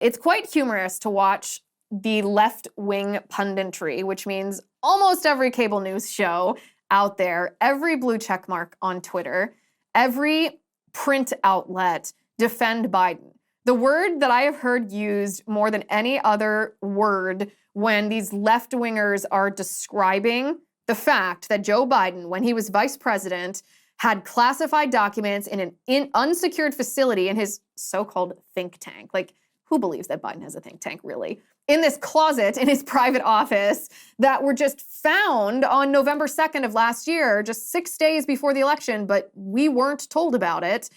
It's quite humorous to watch the left-wing punditry, which means almost every cable news show out there, every blue check mark on Twitter, every print outlet defend Biden. The word that I have heard used more than any other word when these left-wingers are describing the fact that Joe Biden, when he was vice president, had classified documents in an unsecured facility in his so-called think tank. Like, who believes that Biden has a think tank, really? In this closet in his private office that were just found on November 2nd of last year, just 6 days before the election, but we weren't told about it.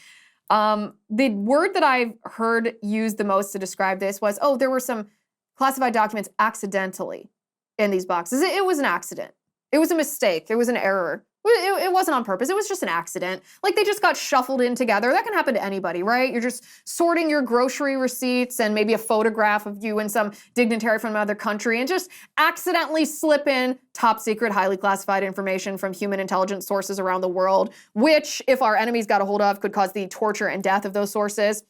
The word that I've heard used the most to describe this was, oh, there were some classified documents accidentally in these boxes. It was an accident. It was a mistake. It was an error. It wasn't on purpose. It was just an accident. Like, they just got shuffled in together. That can happen to anybody, right? You're just sorting your grocery receipts and maybe a photograph of you and some dignitary from another country and just accidentally slip in top secret, highly classified information from human intelligence sources around the world, which, if our enemies got a hold of, could cause the torture and death of those sources.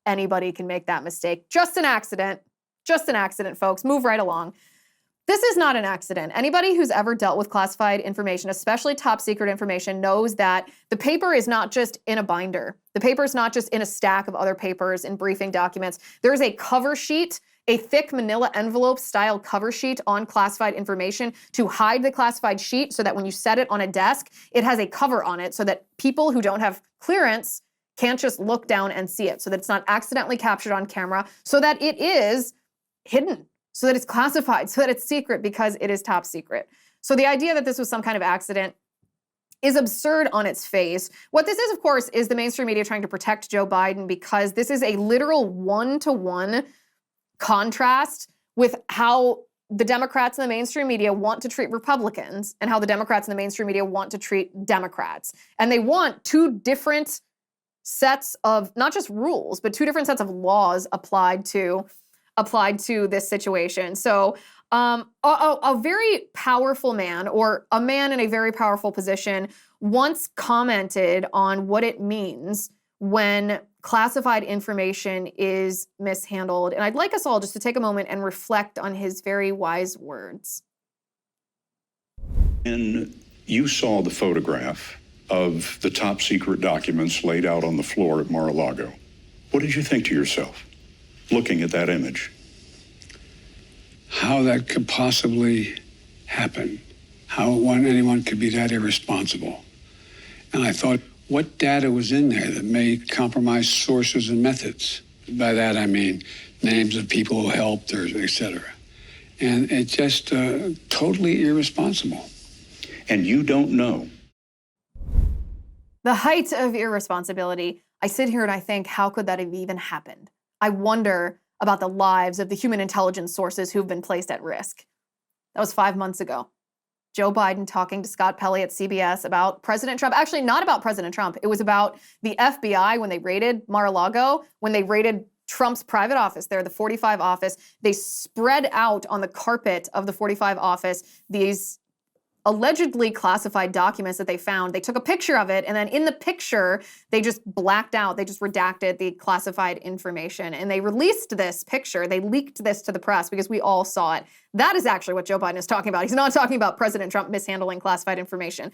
Anybody can make that mistake. Just an accident. Just an accident, folks. Move right along. This is not an accident. Anybody who's ever dealt with classified information, especially top secret information, knows that the paper is not just in a binder. The paper is not just in a stack of other papers and briefing documents. There is a cover sheet, a thick manila envelope style cover sheet on classified information to hide the classified sheet so that when you set it on a desk, it has a cover on it so that people who don't have clearance can't just look down and see it, so that it's not accidentally captured on camera, so that it is hidden, so that it's classified, so that it's secret because it is top secret. So the idea that this was some kind of accident is absurd on its face. What this is, of course, is the mainstream media trying to protect Joe Biden because this is a literal one-to-one contrast with how the Democrats in the mainstream media want to treat Republicans and how the Democrats in the mainstream media want to treat Democrats. And they want two different sets of, not just rules, but two different sets of laws applied to this situation. So a very powerful man, or a man in a very powerful position, once commented on what it means when classified information is mishandled. And I'd like us all just to take a moment and reflect on his very wise words. And you saw the photograph of the top secret documents laid out on the floor at Mar-a-Lago. What did you think to yourself, looking at that image? How that could possibly happen, how anyone could be that irresponsible. And I thought, what data was in there that may compromise sources and methods? By that I mean names of people who helped, or et cetera. And it's just totally irresponsible. And you don't know. The height of irresponsibility. I sit here and I think, how could that have even happened? I wonder about the lives of the human intelligence sources who've been placed at risk. That was 5 months ago. Joe Biden talking to Scott Pelley at CBS about President Trump. Actually, not about President Trump. It was about the FBI when they raided Mar-a-Lago, when they raided Trump's private office there, the 45 office. They spread out on the carpet of the 45 office these allegedly classified documents that they found. They took a picture of it, and then in the picture, they just blacked out, they just redacted the classified information. And they released this picture, they leaked this to the press because we all saw it. That is actually what Joe Biden is talking about. He's not talking about President Trump mishandling classified information.